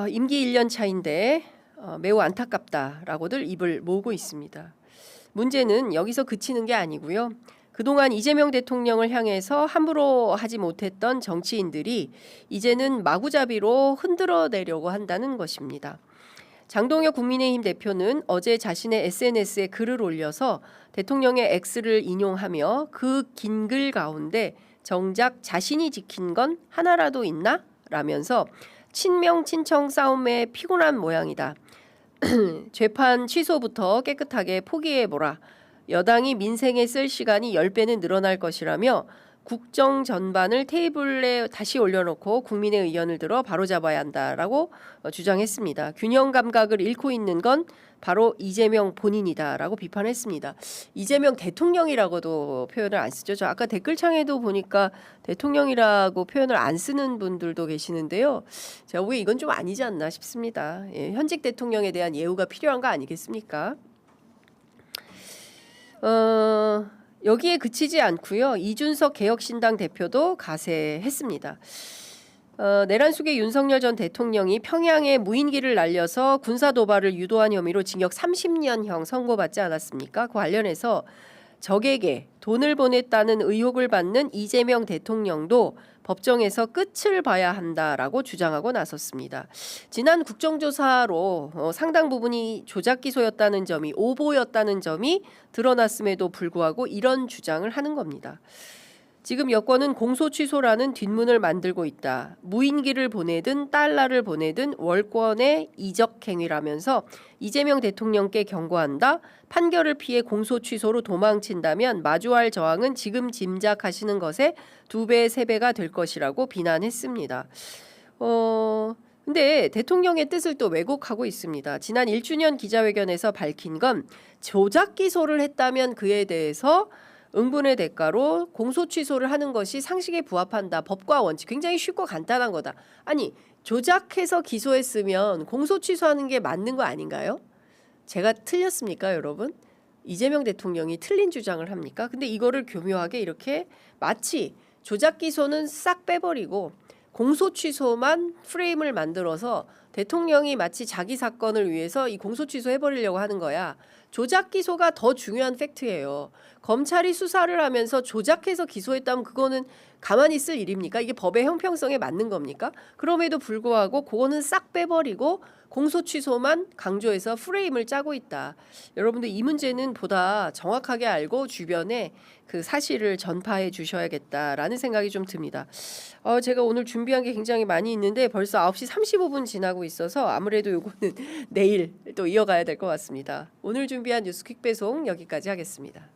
임기 1년 차인데 매우 안타깝다라고들 입을 모으고 있습니다. 문제는 여기서 그치는 게 아니고요. 그동안 이재명 대통령을 향해서 함부로 하지 못했던 정치인들이 이제는 마구잡이로 흔들어내려고 한다는 것입니다. 장동혁 국민의힘 대표는 어제 자신의 SNS에 글을 올려서 대통령의 X를 인용하며 그 긴 글 가운데 정작 자신이 지킨 건 하나라도 있나? 라면서 친명 친청 싸움에 피곤한 모양이다. 재판 취소부터 깨끗하게 포기해보라. 여당이 민생에 쓸 시간이 10배는 늘어날 것이라며 국정 전반을 테이블에 다시 올려놓고 국민의 의견을 들어 바로잡아야 한다라고 주장했습니다. 균형 감각을 잃고 있는 건 바로 이재명 본인이다라고 비판했습니다. 이재명 대통령이라고도 표현을 안 쓰죠. 저 아까 댓글창에도 보니까 대통령이라고 표현을 안 쓰는 분들도 계시는데요. 제가 보기에 이건 좀 아니지 않나 싶습니다. 예, 현직 대통령에 대한 예우가 필요한 거 아니겠습니까? 여기에 그치지 않고요. 이준석 개혁신당 대표도 가세했습니다. 내란 속의 윤석열 전 대통령이 평양에 무인기를 날려서 군사 도발을 유도한 혐의로 징역 30년형 선고받지 않았습니까? 그 관련해서 적에게 돈을 보냈다는 의혹을 받는 이재명 대통령도 법정에서 끝을 봐야 한다라고 주장하고 나섰습니다. 지난 국정조사로 상당 부분이 조작 기소였다는 점이 오보였다는 점이 드러났음에도 불구하고 이런 주장을 하는 겁니다. 지금 여권은 공소 취소라는 뒷문을 만들고 있다. 무인기를 보내든 달러를 보내든 월권의 이적 행위라면서 이재명 대통령께 경고한다. 판결을 피해 공소 취소로 도망친다면 마주할 저항은 지금 짐작하시는 것의 2배, 3배가 될 것이라고 비난했습니다. 근데 대통령의 뜻을 또 왜곡하고 있습니다. 지난 1주년 기자회견에서 밝힌 건 조작 기소를 했다면 그에 대해서 응분의 대가로 공소 취소를 하는 것이 상식에 부합한다. 법과 원칙. 굉장히 쉽고 간단한 거다. 아니, 조작해서 기소했으면 공소 취소하는 게 맞는 거 아닌가요? 제가 틀렸습니까, 여러분? 이재명 대통령이 틀린 주장을 합니까? 근데 이거를 교묘하게 이렇게 마치 조작 기소는 싹 빼버리고 공소 취소만 프레임을 만들어서 대통령이 마치 자기 사건을 위해서 이 공소 취소 해버리려고 하는 거야. 조작 기소가 더 중요한 팩트예요. 검찰이 수사를 하면서 조작해서 기소했다면 그거는 가만히 있을 일입니까? 이게 법의 형평성에 맞는 겁니까? 그럼에도 불구하고 그거는 싹 빼버리고 공소 취소만 강조해서 프레임을 짜고 있다. 여러분들 이 문제는 보다 정확하게 알고 주변에 그 사실을 전파해 주셔야겠다라는 생각이 좀 듭니다. 제가 오늘 준비한 게 굉장히 많이 있는데 벌써 9시 35분 지나고 있어서 아무래도 요거는 내일 또 이어가야 될 것 같습니다. 오늘 준비한 뉴스 퀵 배송 여기까지 하겠습니다.